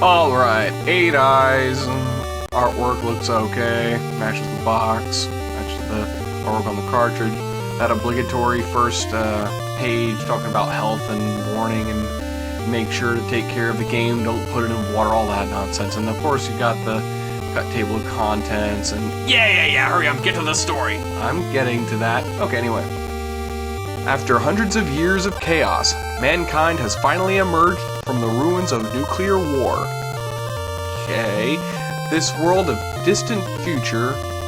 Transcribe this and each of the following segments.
Alright, 8 eyes. Artwork looks okay. Matches the box. Matches the artwork on the cartridge. That obligatory first page talking about health and warning and make sure to take care of the game, don't put it in water, all that nonsense. And of course you got the table of contents and yeah, hurry up, get to the story. I'm getting to that. Okay, anyway. After hundreds of years of chaos, mankind has finally emerged from the ruins of nuclear war. Okay. This world of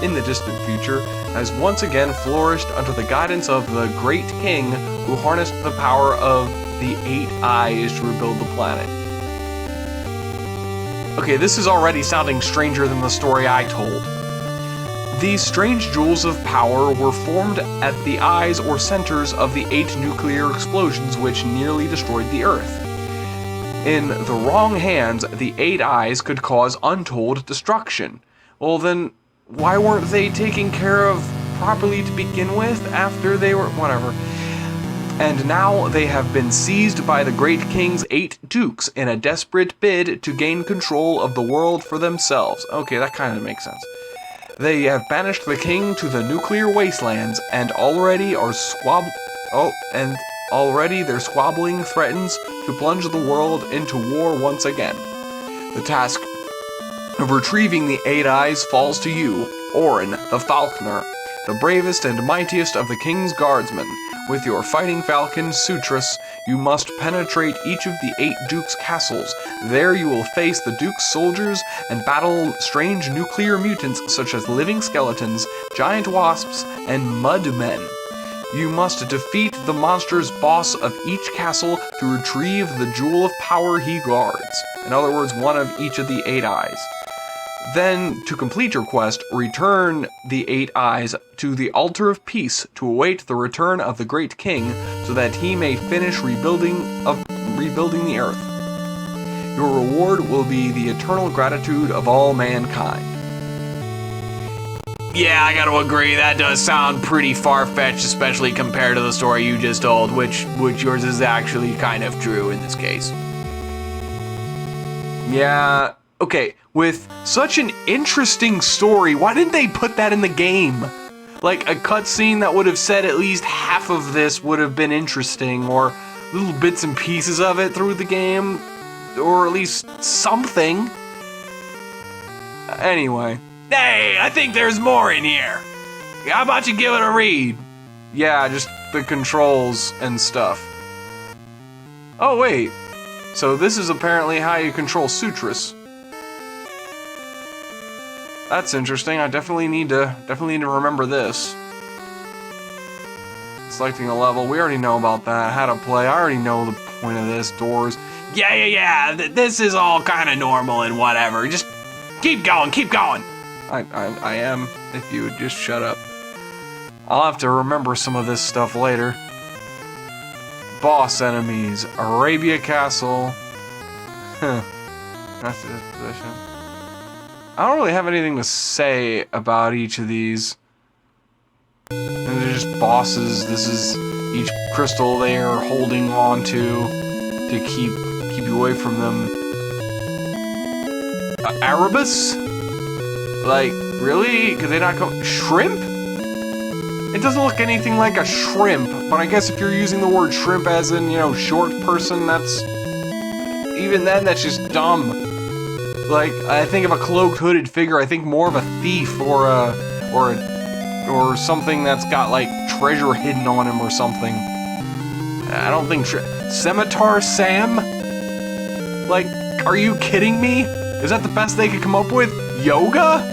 in the distant future, has once again flourished under the guidance of the great king who harnessed the power of the 8 eyes to rebuild the planet. Okay, this is already sounding stranger than the story I told. These strange jewels of power were formed at the eyes or centers of the 8 nuclear explosions which nearly destroyed the Earth. In the wrong hands, the 8 eyes could cause untold destruction. Well then, why weren't they taken care of properly to begin with after they were... whatever. And now they have been seized by the great king's 8 dukes in a desperate bid to gain control of the world for themselves. Okay, that kind of makes sense. They have banished the king to the nuclear wastelands and already their squabbling threatens to plunge the world into war once again. The task of retrieving the 8 eyes falls to you, Orin the Falconer, the bravest and mightiest of the king's guardsmen. With your fighting falcon, Sutras, you must penetrate each of the 8 dukes' castles. There you will face the duke's soldiers and battle strange nuclear mutants such as living skeletons, giant wasps, and mudmen. You must defeat the monster's boss of each castle to retrieve the jewel of power he guards. In other words, one of each of the 8 eyes. Then, to complete your quest, return the 8 eyes to the altar of peace to await the return of the great king so that he may finish rebuilding the earth. Your reward will be the eternal gratitude of all mankind. Yeah, I gotta agree, that does sound pretty far-fetched, especially compared to the story you just told, which yours is actually kind of true in this case. Yeah, okay, with such an interesting story, why didn't they put that in the game? Like, a cutscene that would have said at least half of this would have been interesting, or little bits and pieces of it through the game, or at least something. Anyway. Hey, I think there's more in here. How about you give it a read? Yeah, just the controls and stuff. Oh, wait. So this is apparently how you control Sutras. That's interesting. I definitely need to remember this. Selecting a level. We already know about that. How to play. I already know the point of this. Doors. Yeah. This is all kind of normal and whatever. Just keep going. I am, if you would just shut up. I'll have to remember some of this stuff later. Boss enemies. Arabia Castle. That's his position. I don't really have anything to say about each of these. And they're just bosses. This is each crystal they are holding on to keep you away from them. Erebus? Like, really? Could they not go... Shrimp? It doesn't look anything like a shrimp, but I guess if you're using the word shrimp as in, short person, that's... Even then, that's just dumb. Like, I think of a cloaked, hooded figure, I think more of a thief or something that's got, like, treasure hidden on him or something. I don't think... Scimitar Sam? Like, are you kidding me? Is that the best they could come up with? Yoga?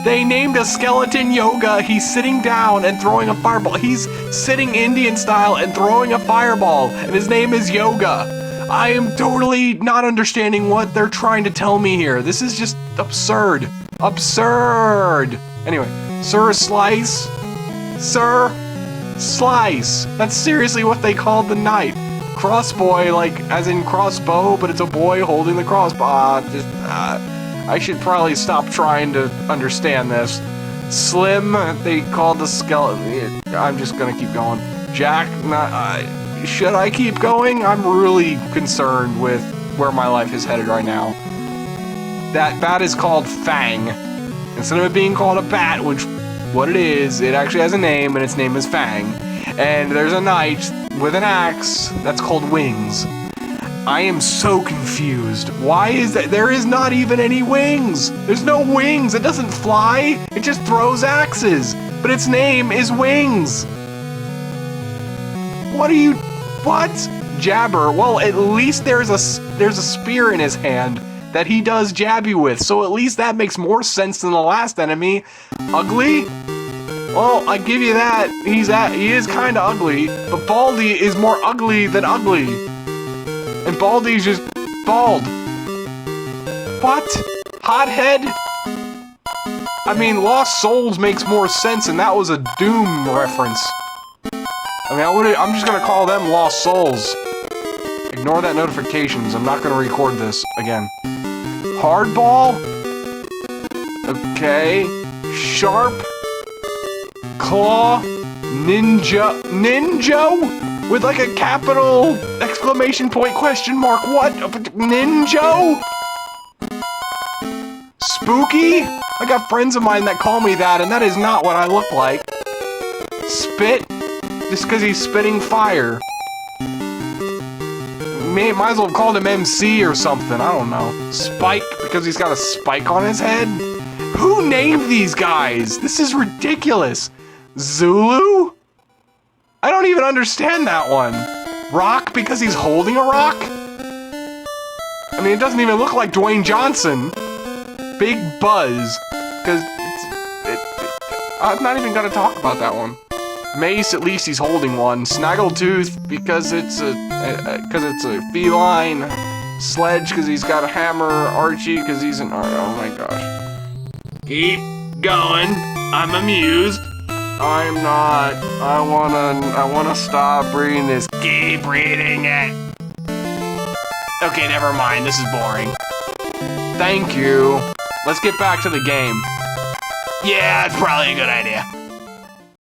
They named a skeleton Yoga. He's sitting down and throwing a fireball. He's sitting Indian style and throwing a fireball, and his name is Yoga. I am totally not understanding what they're trying to tell me here. This is just absurd. Absurd! Anyway, Sir Slice? That's seriously what they called the knight. Crossboy, like, as in crossbow, but it's a boy holding the crossbow. I should probably stop trying to understand this. Slim, they called the skeleton. I'm just gonna keep going. Jack, should I keep going? I'm really concerned with where my life is headed right now. That bat is called Fang. Instead of it being called a bat, which, what it is, it actually has a name, and its name is Fang. And there's a knight with an axe that's called Wings. I am so confused. Why is that? There is not even any wings. There's no wings. It doesn't fly. It just throws axes. But its name is Wings. What? Jabber. Well, at least there's a spear in his hand that he does jab you with. So at least that makes more sense than the last enemy. Ugly? Well, I give you that. He is kind of ugly, but Baldy is more ugly than ugly. And Baldy's just bald. What? Hothead? I mean, Lost Souls makes more sense, and that was a Doom reference. I mean, I'm just gonna call them Lost Souls. Ignore that notifications. I'm not gonna record this again. Hardball? Okay. Sharp? Claw? Ninja? With like a capital exclamation point question mark. What? Ninja? Spooky? I got friends of mine that call me that, and that is not what I look like. Spit? Just because he's spitting fire. Might as well have called him MC or something, I don't know. Spike, because he's got a spike on his head? Who named these guys? This is ridiculous. Zulu? I don't even understand that one. Rock, because he's holding a rock? I mean, it doesn't even look like Dwayne Johnson. Big Buzz, because I'm not even gonna talk about that one. Mace, at least he's holding one. Snaggletooth, because it's a feline. Sledge, because he's got a hammer. Archie, because he's an oh my gosh. Keep going. I'm amused. I'm not. I wanna stop reading this. Keep reading it. Okay, never mind. This is boring. Thank you. Let's get back to the game. Yeah, that's probably a good idea.